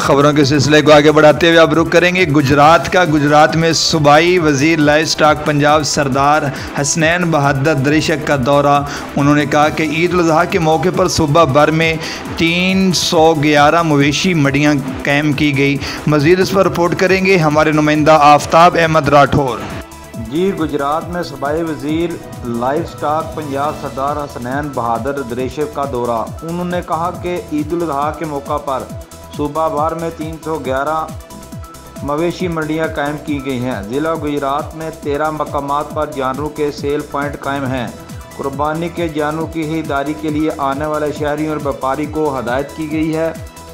खबरों के सिलसिले को आगे बढ़ाते हुए अब रुख करेंगे गुजरात का। गुजरात में सूबाई वजीर लाइव स्टॉक पंजाब सरदार हसनैन बहादुर दरिशक का दौरा। उन्होंने कहा कि ईद उल अज़हा के मौके पर सूबा भर में 311 मवेशी मंडियाँ कायम की गई। मज़ीद इस पर रिपोर्ट करेंगे हमारे नुमाइंदा आफ्ताब अहमद राठौर। जी, गुजरात में सूबाई वजीर लाइव स्टॉक पंजाब सरदार हसनैन बहादुर दरिशक का दौरा। उन्होंने कहा कि ईद उल अज़हा के मौका पर सूबा भर में 311 मवेशी मंडियां कायम की गई हैं। ज़िला गुजरात में 13 मकामात पर जानवरों के सेल पॉइंट कायम हैं। कुर्बानी के जानवरों की खरीदारी के लिए आने वाले शहरियों और व्यापारी को हदायत की गई है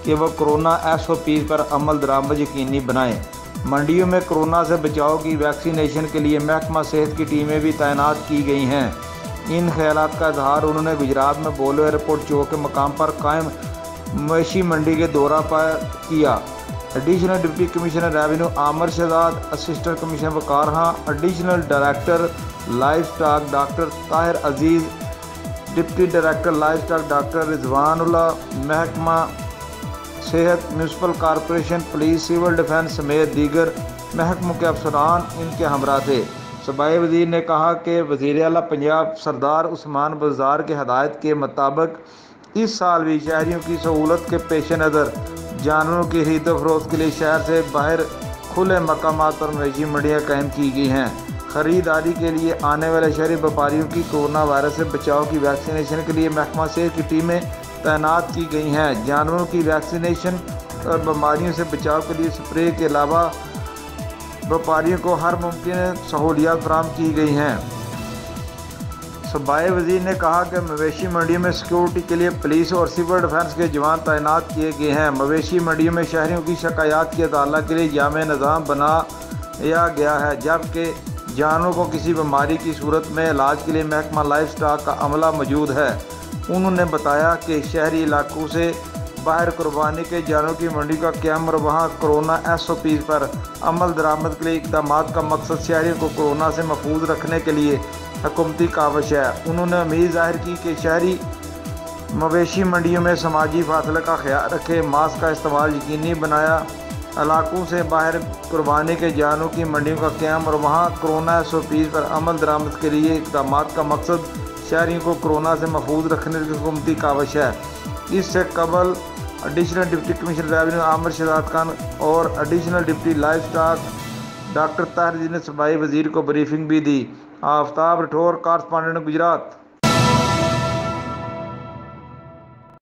कि वह कोरोना SOP पर अमल दरामद यकीनी बनाएं। मंडियों में कोरोना से बचाव की वैक्सीनेशन के लिए महकमा सेहत की टीमें भी तैनात की गई हैं। इन ख्यालात का इजहार उन्होंने गुजरात में बोलो एयरपोर्ट चौक के मकाम पर कायम मवेशी मंडी के दौरा पर किया। Additional deputy commissioner revenue Aamir Shahzad, assistant commissioner Waqar Khan, additional director livestock doctor Tahir Aziz, deputy director livestock doctor Rizwanullah, महकमा सेहत, municipal corporation, police, civil defence समेत दीगर महकमों के अफसरान इनके हमरा थे। सूबाई वजीर ने कहा कि वज़ीर आला पंजाब सरदार उस्मान बुज़दार के हदायत के मुताबिक इस साल भी शहरियों की सहूलत के पेश नज़र जानवरों की खरीद फरोख्त के लिए शहर से बाहर खुले मकामात पर मवेशी मंडियाँ कायम की गई हैं। ख़रीदारी के लिए आने वाले शहरी व्यापारियों की कोरोना वायरस से बचाव की वैक्सीनेशन के लिए महकमा सेहत की टीमें तैनात की गई हैं। जानवरों की वैक्सीनेशन और बीमारियों से बचाव के लिए स्प्रे के अलावा व्यापारियों को हर मुमकिन सहूलियात फराहम की गई हैं। सूबाई वजीर ने कहा कि मवेशी मंडियों में सिक्योरिटी के लिए पुलिस और सिविल डिफेंस के जवान तैनात किए गए हैं। मवेशी मंडियों में शहरियों की शिकायत की अदालत के लिए जामे निज़ाम बनाया गया है, जबकि जानवरों को किसी बीमारी की सूरत में इलाज के लिए महकमा लाइव स्टॉक का अमला मौजूद है। उन्होंने बताया कि शहरी इलाकों से बाहर कुर्बानी के जानवरों की मंडी का क़याम और वहाँ कोरोना SOP पर अमल दरामद के लिए इक़दामात का मकसद शहरियों को कोरोना से महफूज रखने के लिए हुकूमती काविश है। उन्होंने उम्मीद ज़ाहिर की कि शहरी मवेशी मंडियों में समाजी फासले का ख्याल रखें, मास्क का इस्तेमाल यकीनी बनाया, इलाकों से बाहर कुर्बानी के जानवरों की मंडियों का क़याम और वहाँ कोरोना SOP पर अमल दरामद के लिए इक़दामात का मकसद शहरियों को कोरोना से महफूज रखने की हुकूमती काविश है। इससे कबल additional deputy commissioner revenue Aamir Shahzad Khan और additional deputy livestock doctor Tahir Aziz ने सूबाई वजीर को ब्रीफिंग भी दी। आफ्ताब राठौर, कॉरस्पॉन्डेंट गुजरात।